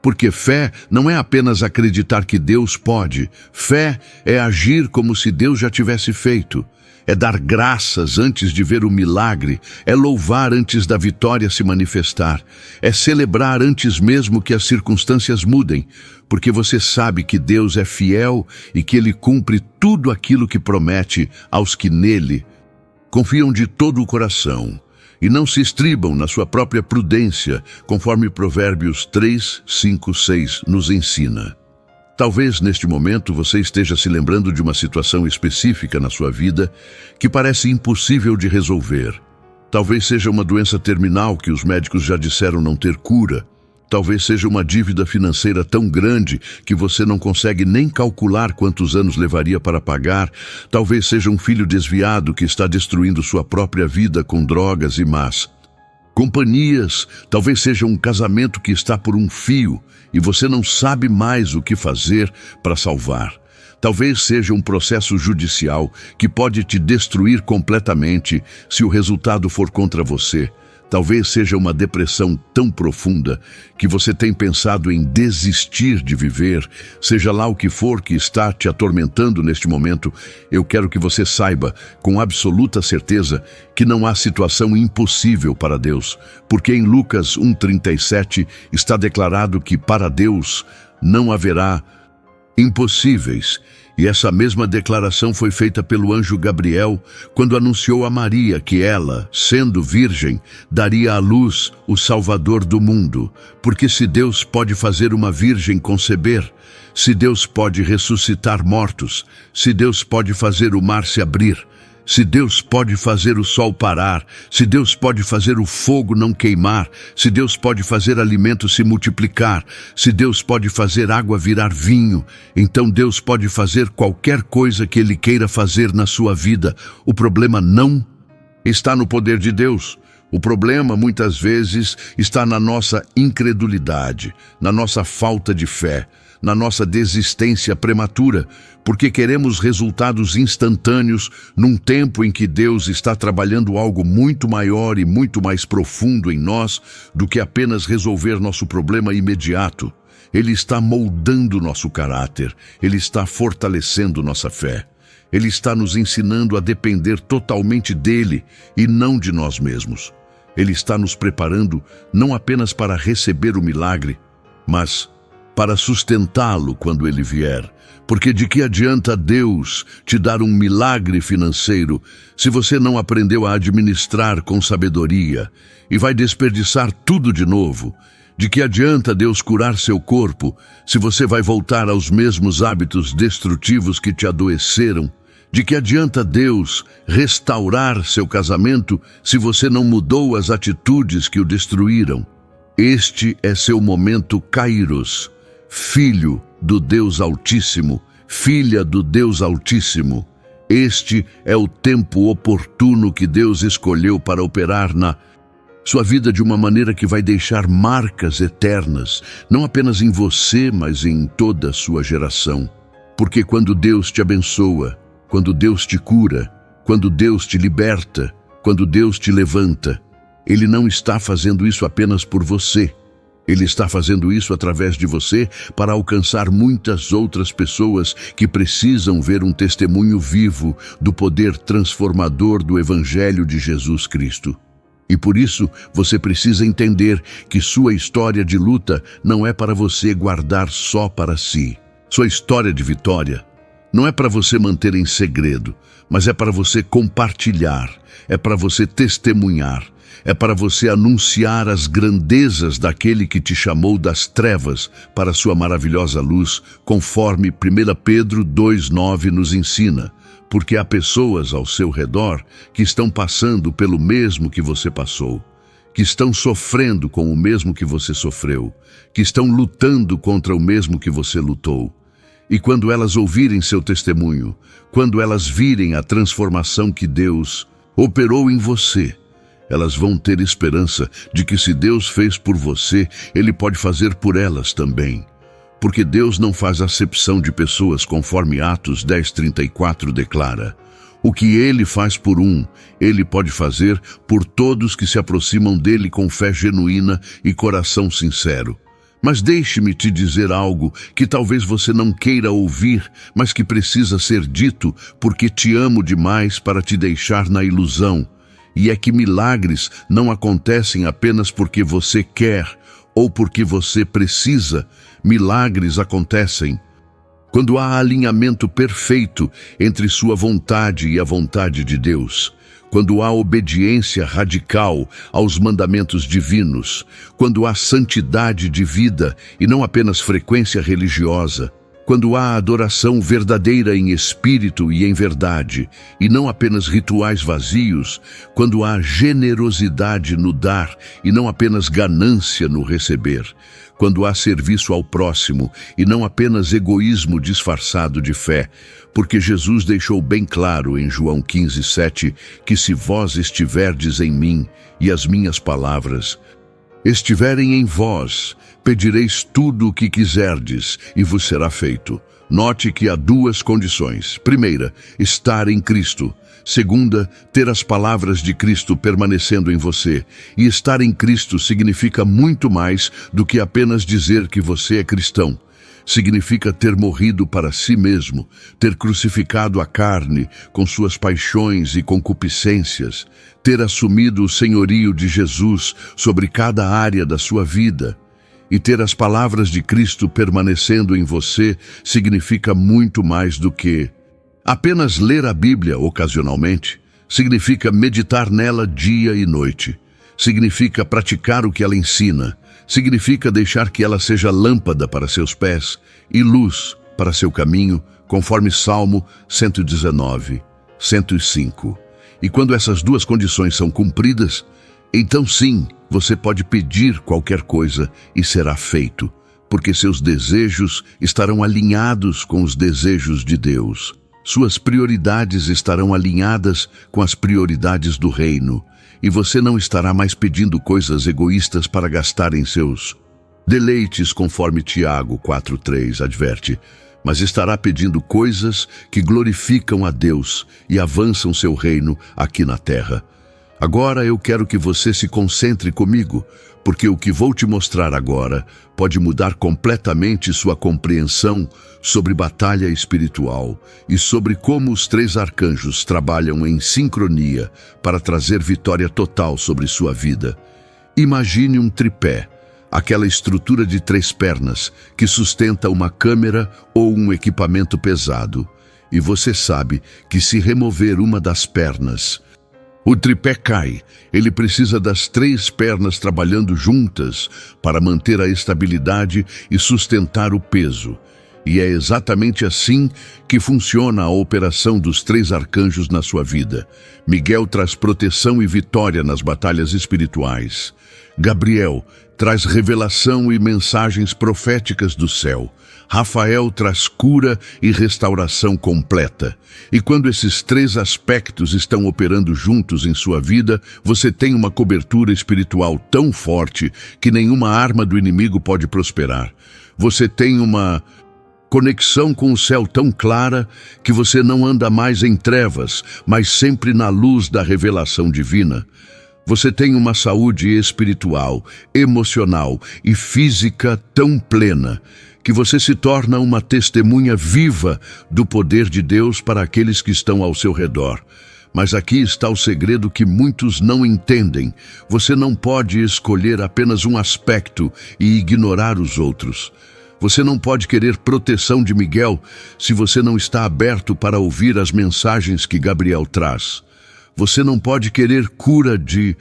Porque fé não é apenas acreditar que Deus pode. Fé é agir como se Deus já tivesse feito. É dar graças antes de ver o milagre, é louvar antes da vitória se manifestar, é celebrar antes mesmo que as circunstâncias mudem, porque você sabe que Deus é fiel e que Ele cumpre tudo aquilo que promete aos que nele confiam de todo o coração e não se estribam na sua própria prudência, conforme Provérbios 3, 5, 6 nos ensina. Talvez neste momento você esteja se lembrando de uma situação específica na sua vida que parece impossível de resolver. Talvez seja uma doença terminal que os médicos já disseram não ter cura. Talvez seja uma dívida financeira tão grande que você não consegue nem calcular quantos anos levaria para pagar. Talvez seja um filho desviado que está destruindo sua própria vida com drogas e más companhias. Talvez seja um casamento que está por um fio e você não sabe mais o que fazer para salvar. Talvez seja um processo judicial que pode te destruir completamente se o resultado for contra você. Talvez seja uma depressão tão profunda que você tem pensado em desistir de viver. Seja lá o que for que está te atormentando neste momento, eu quero que você saiba com absoluta certeza que não há situação impossível para Deus, porque em Lucas 1:37 está declarado que para Deus não haverá impossíveis. E essa mesma declaração foi feita pelo anjo Gabriel quando anunciou a Maria que ela, sendo virgem, daria à luz o Salvador do mundo. Porque se Deus pode fazer uma virgem conceber, se Deus pode ressuscitar mortos, se Deus pode fazer o mar se abrir, se Deus pode fazer o sol parar, se Deus pode fazer o fogo não queimar, se Deus pode fazer alimento se multiplicar, se Deus pode fazer água virar vinho, então Deus pode fazer qualquer coisa que Ele queira fazer na sua vida. O problema não está no poder de Deus. O problema, muitas vezes, está na nossa incredulidade, na nossa falta de fé, na nossa desistência prematura, porque queremos resultados instantâneos num tempo em que Deus está trabalhando algo muito maior e muito mais profundo em nós do que apenas resolver nosso problema imediato. Ele está moldando nosso caráter, Ele está fortalecendo nossa fé. Ele está nos ensinando a depender totalmente dEle e não de nós mesmos. Ele está nos preparando não apenas para receber o milagre, mas para sustentá-lo quando ele vier. Porque de que adianta Deus te dar um milagre financeiro se você não aprendeu a administrar com sabedoria e vai desperdiçar tudo de novo? De que adianta Deus curar seu corpo se você vai voltar aos mesmos hábitos destrutivos que te adoeceram? De que adianta Deus restaurar seu casamento se você não mudou as atitudes que o destruíram? Este é seu momento Kairos, filho do Deus Altíssimo, filha do Deus Altíssimo. Este é o tempo oportuno que Deus escolheu para operar na sua vida de uma maneira que vai deixar marcas eternas, não apenas em você, mas em toda a sua geração. Porque quando Deus te abençoa, quando Deus te cura, quando Deus te liberta, quando Deus te levanta, Ele não está fazendo isso apenas por você. Ele está fazendo isso através de você para alcançar muitas outras pessoas que precisam ver um testemunho vivo do poder transformador do Evangelho de Jesus Cristo. E por isso, você precisa entender que sua história de luta não é para você guardar só para si. Sua história de vitória não é para você manter em segredo, mas é para você compartilhar, é para você testemunhar, é para você anunciar as grandezas daquele que te chamou das trevas para sua maravilhosa luz, conforme 1 Pedro 2,9 nos ensina. Porque há pessoas ao seu redor que estão passando pelo mesmo que você passou, que estão sofrendo com o mesmo que você sofreu, que estão lutando contra o mesmo que você lutou. E quando elas ouvirem seu testemunho, quando elas virem a transformação que Deus operou em você, elas vão ter esperança de que se Deus fez por você, Ele pode fazer por elas também. Porque Deus não faz acepção de pessoas, conforme Atos 10:34 declara. O que Ele faz por um, Ele pode fazer por todos que se aproximam dEle com fé genuína e coração sincero. Mas deixe-me te dizer algo que talvez você não queira ouvir, mas que precisa ser dito, porque te amo demais para te deixar na ilusão. E é que milagres não acontecem apenas porque você quer ou porque você precisa. Milagres acontecem quando há alinhamento perfeito entre sua vontade e a vontade de Deus, quando há obediência radical aos mandamentos divinos, quando há santidade de vida e não apenas frequência religiosa, quando há adoração verdadeira em espírito e em verdade, e não apenas rituais vazios, quando há generosidade no dar e não apenas ganância no receber, quando há serviço ao próximo e não apenas egoísmo disfarçado de fé, porque Jesus deixou bem claro em João 15:7 que se vós estiverdes em mim e as minhas palavras estiverem em vós, pedireis tudo o que quiserdes e vos será feito. Note que há duas condições. Primeira, estar em Cristo. Segunda, ter as palavras de Cristo permanecendo em você. E estar em Cristo significa muito mais do que apenas dizer que você é cristão. Significa ter morrido para si mesmo, ter crucificado a carne com suas paixões e concupiscências, ter assumido o senhorio de Jesus sobre cada área da sua vida. E ter as palavras de Cristo permanecendo em você significa muito mais do que apenas ler a Bíblia ocasionalmente. Significa meditar nela dia e noite. Significa praticar o que ela ensina. Significa deixar que ela seja lâmpada para seus pés e luz para seu caminho, conforme Salmo 119, 105. E quando essas duas condições são cumpridas, então sim, você pode pedir qualquer coisa e será feito, porque seus desejos estarão alinhados com os desejos de Deus. Suas prioridades estarão alinhadas com as prioridades do reino, e você não estará mais pedindo coisas egoístas para gastar em seus deleites, conforme Tiago 4:3 adverte, mas estará pedindo coisas que glorificam a Deus e avançam seu reino aqui na terra. Agora eu quero que você se concentre comigo, porque o que vou te mostrar agora pode mudar completamente sua compreensão sobre batalha espiritual e sobre como os três arcanjos trabalham em sincronia para trazer vitória total sobre sua vida. Imagine um tripé, aquela estrutura de 3 pernas que sustenta uma câmera ou um equipamento pesado. E você sabe que se remover uma das pernas, o tripé cai. Ele precisa das 3 pernas trabalhando juntas para manter a estabilidade e sustentar o peso. E é exatamente assim que funciona a operação dos 3 arcanjos na sua vida. Miguel traz proteção e vitória nas batalhas espirituais. Gabriel traz revelação e mensagens proféticas do céu. Rafael traz cura e restauração completa. E quando esses 3 aspectos estão operando juntos em sua vida, você tem uma cobertura espiritual tão forte que nenhuma arma do inimigo pode prosperar. Você tem uma conexão com o céu tão clara que você não anda mais em trevas, mas sempre na luz da revelação divina. Você tem uma saúde espiritual, emocional e física tão plena que você se torna uma testemunha viva do poder de Deus para aqueles que estão ao seu redor. Mas aqui está o segredo que muitos não entendem. Você não pode escolher apenas um aspecto e ignorar os outros. Você não pode querer proteção de Miguel se você não está aberto para ouvir as mensagens que Gabriel traz. Você não pode querer cura de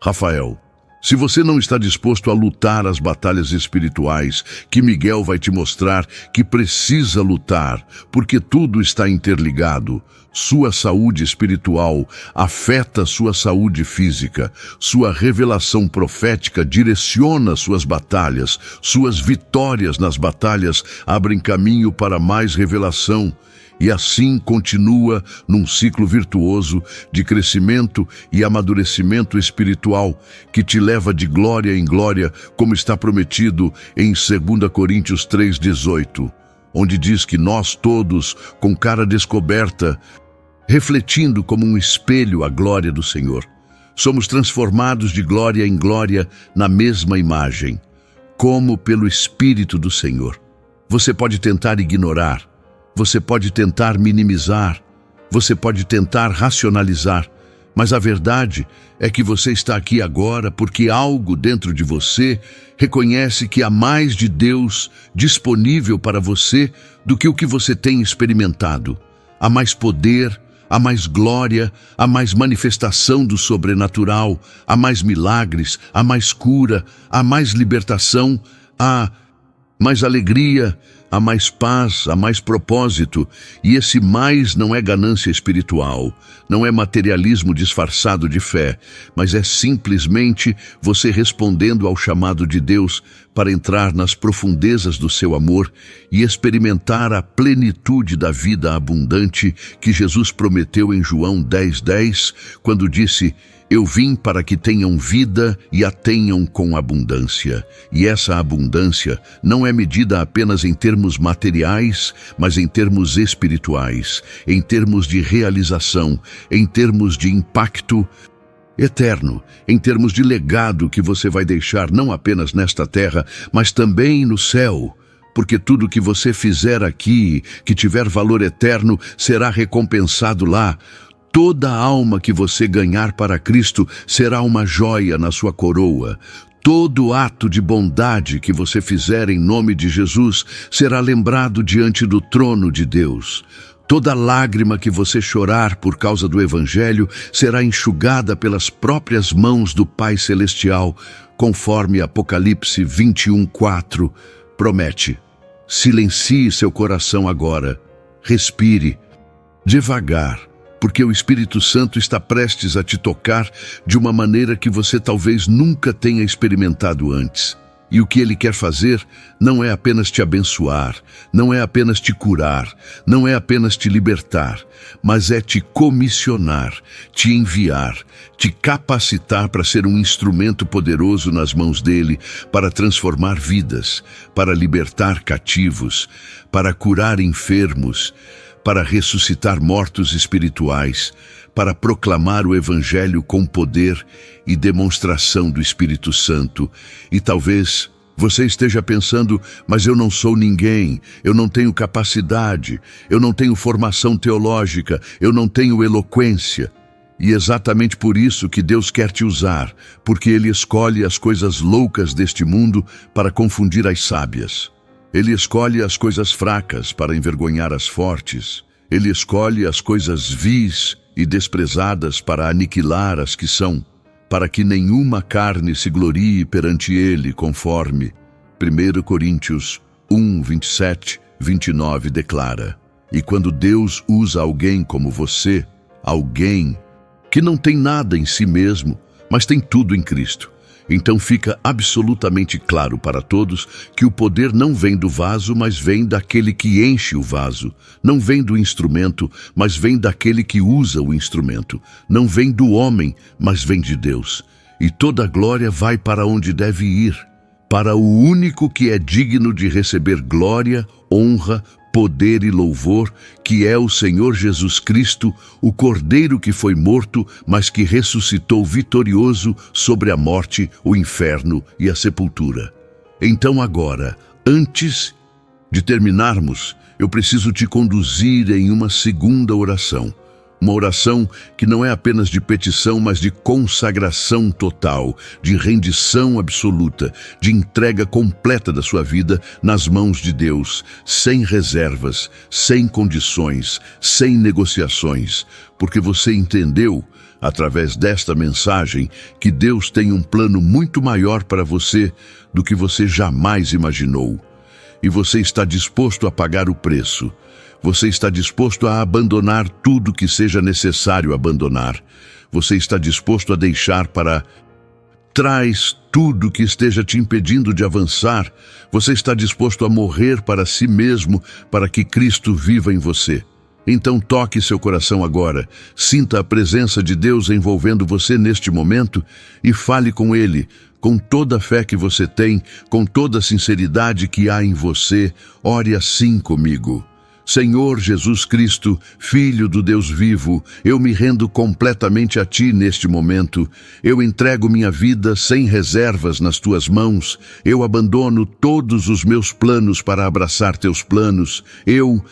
Rafael se você não está disposto a lutar as batalhas espirituais que Miguel vai te mostrar que precisa lutar, porque tudo está interligado. Sua saúde espiritual afeta sua saúde física. Sua revelação profética direciona suas batalhas. Suas vitórias nas batalhas abrem caminho para mais revelação. E assim continua num ciclo virtuoso de crescimento e amadurecimento espiritual que te leva de glória em glória, como está prometido em 2 Coríntios 3,18, onde diz que nós todos, com cara descoberta, refletindo como um espelho a glória do Senhor, somos transformados de glória em glória na mesma imagem, como pelo Espírito do Senhor. Você pode tentar ignorar, você pode tentar minimizar, você pode tentar racionalizar, mas a verdade é que você está aqui agora porque algo dentro de você reconhece que há mais de Deus disponível para você do que o que você tem experimentado. Há mais poder, há mais glória, há mais manifestação do sobrenatural, há mais milagres, há mais cura, há mais libertação, há mais alegria, há mais paz, há mais propósito, e esse mais não é ganância espiritual, não é materialismo disfarçado de fé, mas é simplesmente você respondendo ao chamado de Deus para entrar nas profundezas do seu amor e experimentar a plenitude da vida abundante que Jesus prometeu em João 10:10, quando disse: eu vim para que tenham vida e a tenham com abundância. E essa abundância não é medida apenas em termos materiais, mas em termos espirituais, em termos de realização, em termos de impacto eterno, em termos de legado que você vai deixar não apenas nesta terra, mas também no céu. Porque tudo que você fizer aqui, que tiver valor eterno, será recompensado lá. Toda alma que você ganhar para Cristo será uma joia na sua coroa. Todo ato de bondade que você fizer em nome de Jesus será lembrado diante do trono de Deus. Toda lágrima que você chorar por causa do Evangelho será enxugada pelas próprias mãos do Pai Celestial, conforme Apocalipse 21:4 promete. Silencie seu coração agora. Respire devagar, porque o Espírito Santo está prestes a te tocar de uma maneira que você talvez nunca tenha experimentado antes. E o que Ele quer fazer não é apenas te abençoar, não é apenas te curar, não é apenas te libertar, mas é te comissionar, te enviar, te capacitar para ser um instrumento poderoso nas mãos dEle, para transformar vidas, para libertar cativos, para curar enfermos, para ressuscitar mortos espirituais, para proclamar o Evangelho com poder e demonstração do Espírito Santo. E talvez você esteja pensando: mas eu não sou ninguém, eu não tenho capacidade, eu não tenho formação teológica, eu não tenho eloquência. E exatamente por isso que Deus quer te usar, porque Ele escolhe as coisas loucas deste mundo para confundir as sábias. Ele escolhe as coisas fracas para envergonhar as fortes. Ele escolhe as coisas vis e desprezadas para aniquilar as que são, para que nenhuma carne se glorie perante Ele, conforme 1 Coríntios 1:27-29 declara. E quando Deus usa alguém como você, alguém que não tem nada em si mesmo, mas tem tudo em Cristo, então fica absolutamente claro para todos que o poder não vem do vaso, mas vem daquele que enche o vaso. Não vem do instrumento, mas vem daquele que usa o instrumento. Não vem do homem, mas vem de Deus. E toda a glória vai para onde deve ir, para o único que é digno de receber glória, honra, poder e louvor, que é o Senhor Jesus Cristo, o Cordeiro que foi morto, mas que ressuscitou vitorioso sobre a morte, o inferno e a sepultura. Então agora, antes de terminarmos, eu preciso te conduzir em uma segunda oração. Uma oração que não é apenas de petição, mas de consagração total, de rendição absoluta, de entrega completa da sua vida nas mãos de Deus, sem reservas, sem condições, sem negociações, porque você entendeu, através desta mensagem, que Deus tem um plano muito maior para você do que você jamais imaginou. E você está disposto a pagar o preço. Você está disposto a abandonar tudo que seja necessário abandonar. Você está disposto a deixar para trás tudo que esteja te impedindo de avançar. Você está disposto a morrer para si mesmo, para que Cristo viva em você. Então toque seu coração agora, sinta a presença de Deus envolvendo você neste momento e fale com Ele, com toda a fé que você tem, com toda a sinceridade que há em você. Ore assim comigo. Senhor Jesus Cristo, Filho do Deus vivo, eu me rendo completamente a Ti neste momento. Eu entrego minha vida sem reservas nas Tuas mãos. Eu abandono todos os meus planos para abraçar Teus planos. Eu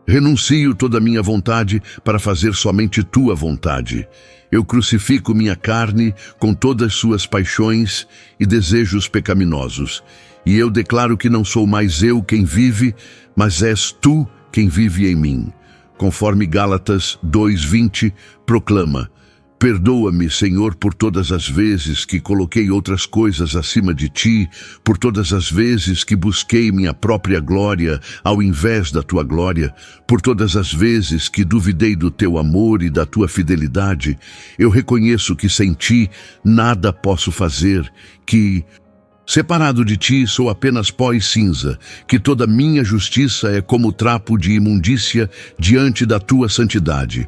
renuncio toda a minha vontade para fazer somente Tua vontade. Eu crucifico minha carne com todas suas paixões e desejos pecaminosos. E eu declaro que não sou mais eu quem vive, mas és Tu quem vive em mim. Conforme Gálatas 2:20 proclama: perdoa-me, Senhor, por todas as vezes que coloquei outras coisas acima de Ti, por todas as vezes que busquei minha própria glória ao invés da Tua glória, por todas as vezes que duvidei do Teu amor e da Tua fidelidade. Eu reconheço que sem Ti nada posso fazer, que separado de Ti sou apenas pó e cinza, que toda minha justiça é como trapo de imundícia diante da Tua santidade.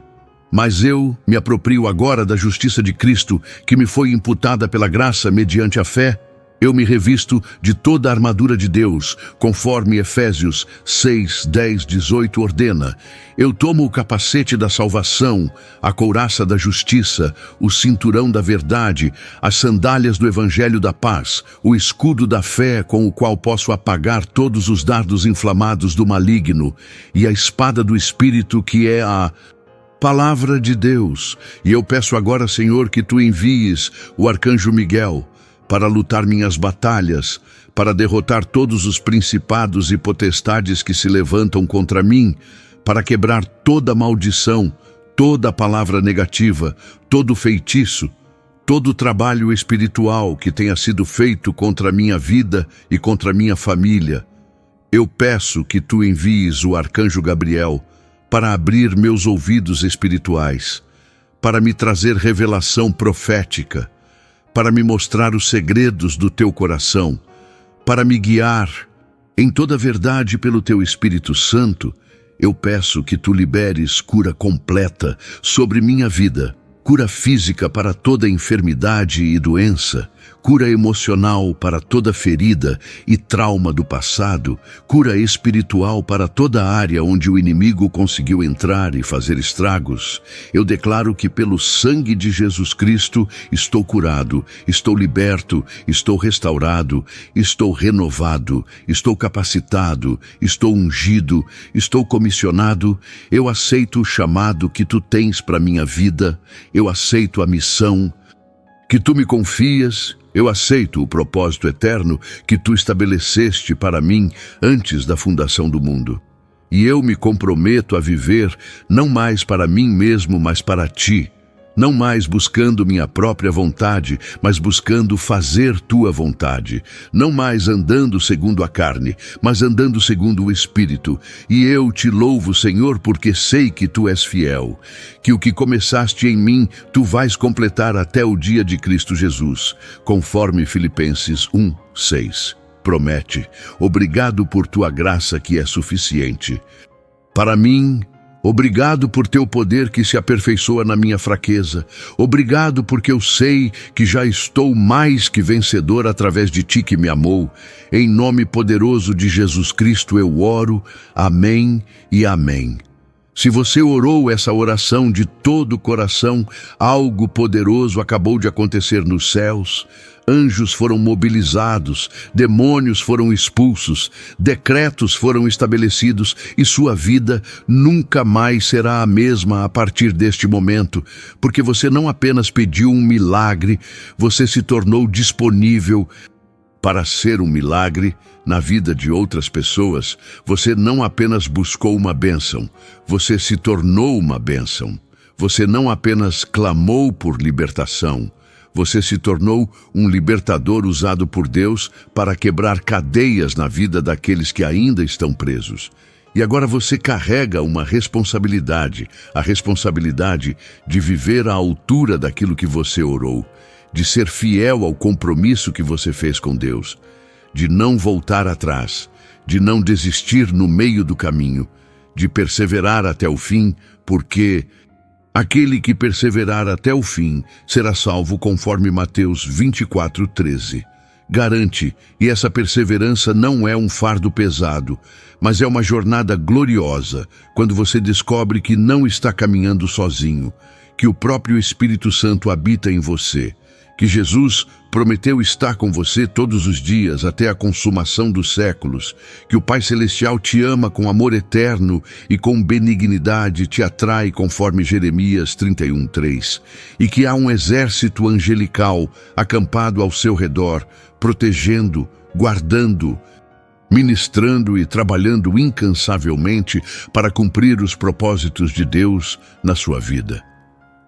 Mas eu me aproprio agora da justiça de Cristo, que me foi imputada pela graça mediante a fé. Eu me revisto de toda a armadura de Deus, conforme Efésios 6:10-18 ordena. Eu tomo o capacete da salvação, a couraça da justiça, o cinturão da verdade, as sandálias do evangelho da paz, o escudo da fé com o qual posso apagar todos os dardos inflamados do maligno, e a espada do Espírito, que é a Palavra de Deus. E eu peço agora, Senhor, que Tu envies o arcanjo Miguel para lutar minhas batalhas, para derrotar todos os principados e potestades que se levantam contra mim, para quebrar toda maldição, toda palavra negativa, todo feitiço, todo trabalho espiritual que tenha sido feito contra a minha vida e contra a minha família. Eu peço que Tu envies o arcanjo Gabriel para abrir meus ouvidos espirituais, para me trazer revelação profética, para me mostrar os segredos do Teu coração, para me guiar em toda a verdade pelo Teu Espírito Santo. Eu peço que Tu liberes cura completa sobre minha vida, cura física para toda enfermidade e doença, cura emocional para toda ferida e trauma do passado, cura espiritual para toda a área onde o inimigo conseguiu entrar e fazer estragos. Eu declaro que pelo sangue de Jesus Cristo estou curado, estou liberto, estou restaurado, estou renovado, estou capacitado, estou ungido, estou comissionado. Eu aceito o chamado que Tu tens para minha vida, eu aceito a missão que Tu me confias. Eu aceito o propósito eterno que Tu estabeleceste para mim antes da fundação do mundo. E eu me comprometo a viver não mais para mim mesmo, mas para Ti. Não mais buscando minha própria vontade, mas buscando fazer Tua vontade. Não mais andando segundo a carne, mas andando segundo o Espírito. E eu Te louvo, Senhor, porque sei que Tu és fiel, que o que começaste em mim, Tu vais completar até o dia de Cristo Jesus, conforme Filipenses 1:6. Promete: obrigado por Tua graça que é suficiente. Para mim, obrigado por Teu poder que se aperfeiçoa na minha fraqueza. Obrigado porque eu sei que já estou mais que vencedor através de Ti que me amou. Em nome poderoso de Jesus Cristo eu oro. Amém e amém. Se você orou essa oração de todo o coração, algo poderoso acabou de acontecer nos céus. Anjos foram mobilizados, demônios foram expulsos, decretos foram estabelecidos e sua vida nunca mais será a mesma a partir deste momento, porque você não apenas pediu um milagre, você se tornou disponível para ser um milagre na vida de outras pessoas. Você não apenas buscou uma bênção, você se tornou uma bênção. Você não apenas clamou por libertação, você se tornou um libertador usado por Deus para quebrar cadeias na vida daqueles que ainda estão presos. E agora você carrega uma responsabilidade, a responsabilidade de viver à altura daquilo que você orou, de ser fiel ao compromisso que você fez com Deus, de não voltar atrás, de não desistir no meio do caminho, de perseverar até o fim, porque aquele que perseverar até o fim será salvo, conforme Mateus 24:13. Garante, e essa perseverança não é um fardo pesado, mas é uma jornada gloriosa, quando você descobre que não está caminhando sozinho, que o próprio Espírito Santo habita em você, que Jesus prometeu estar com você todos os dias até a consumação dos séculos, que o Pai Celestial te ama com amor eterno e com benignidade te atrai, conforme Jeremias 31:3, e que há um exército angelical acampado ao seu redor, protegendo, guardando, ministrando e trabalhando incansavelmente para cumprir os propósitos de Deus na sua vida.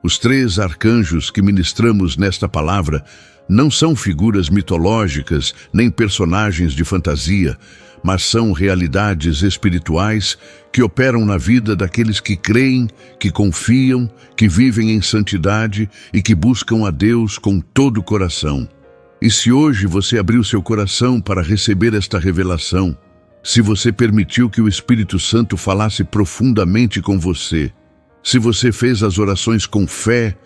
Os 3 arcanjos que ministramos nesta palavra não são figuras mitológicas nem personagens de fantasia, mas são realidades espirituais que operam na vida daqueles que creem, que confiam, que vivem em santidade e que buscam a Deus com todo o coração. E se hoje você abriu seu coração para receber esta revelação, se você permitiu que o Espírito Santo falasse profundamente com você, se você fez as orações com fé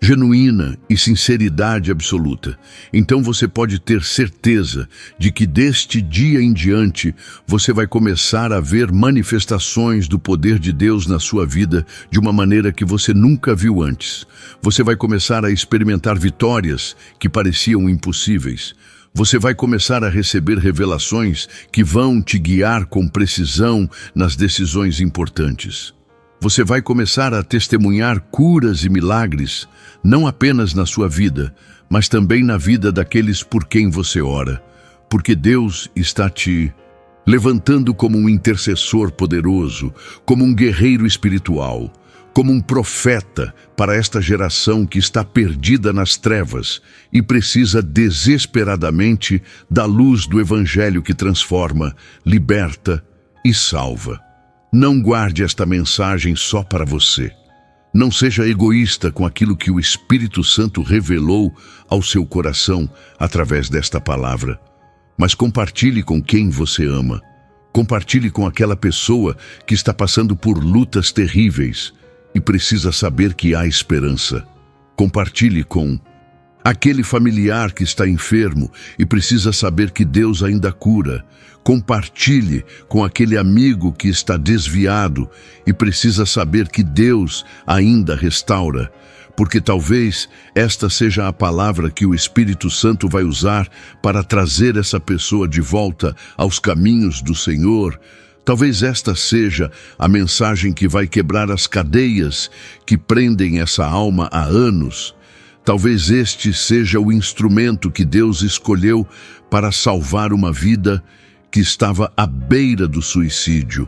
genuína e sinceridade absoluta, então você pode ter certeza de que deste dia em diante você vai começar a ver manifestações do poder de Deus na sua vida de uma maneira que você nunca viu antes. Você vai começar a experimentar vitórias que pareciam impossíveis. Você vai começar a receber revelações que vão te guiar com precisão nas decisões importantes. Você vai começar a testemunhar curas e milagres, não apenas na sua vida, mas também na vida daqueles por quem você ora, porque Deus está te levantando como um intercessor poderoso, como um guerreiro espiritual, como um profeta para esta geração que está perdida nas trevas e precisa desesperadamente da luz do Evangelho que transforma, liberta e salva. Não guarde esta mensagem só para você. Não seja egoísta com aquilo que o Espírito Santo revelou ao seu coração através desta palavra, mas compartilhe com quem você ama. Compartilhe com aquela pessoa que está passando por lutas terríveis e precisa saber que há esperança. Compartilhe com aquele familiar que está enfermo e precisa saber que Deus ainda cura. Compartilhe com aquele amigo que está desviado e precisa saber que Deus ainda restaura, porque talvez esta seja a palavra que o Espírito Santo vai usar para trazer essa pessoa de volta aos caminhos do Senhor. Talvez esta seja a mensagem que vai quebrar as cadeias que prendem essa alma há anos. Talvez este seja o instrumento que Deus escolheu para salvar uma vida que estava à beira do suicídio,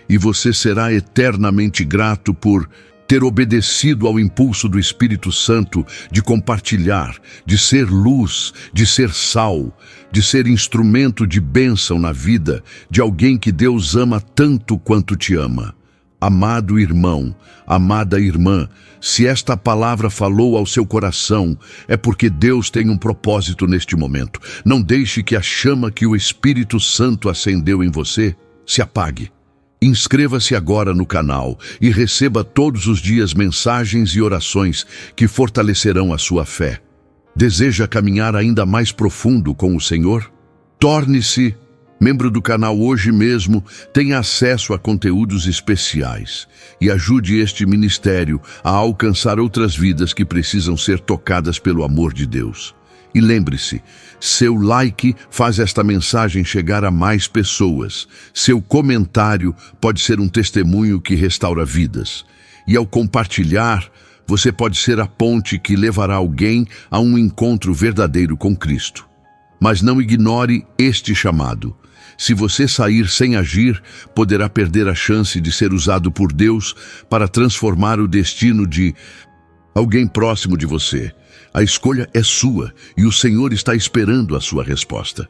e você será eternamente grato por ter obedecido ao impulso do Espírito Santo de compartilhar, de ser luz, de ser sal, de ser instrumento de bênção na vida de alguém que Deus ama tanto quanto te ama. Amado irmão, amada irmã, se esta palavra falou ao seu coração, é porque Deus tem um propósito neste momento. Não deixe que a chama que o Espírito Santo acendeu em você se apague. Inscreva-se agora no canal e receba todos os dias mensagens e orações que fortalecerão a sua fé. Deseja caminhar ainda mais profundo com o Senhor? Torne-se membro do canal hoje mesmo, tenha acesso a conteúdos especiais e ajude este ministério a alcançar outras vidas que precisam ser tocadas pelo amor de Deus. E lembre-se, seu like faz esta mensagem chegar a mais pessoas. Seu comentário pode ser um testemunho que restaura vidas. E ao compartilhar, você pode ser a ponte que levará alguém a um encontro verdadeiro com Cristo. Mas não ignore este chamado. Se você sair sem agir, poderá perder a chance de ser usado por Deus para transformar o destino de alguém próximo de você. A escolha é sua e o Senhor está esperando a sua resposta.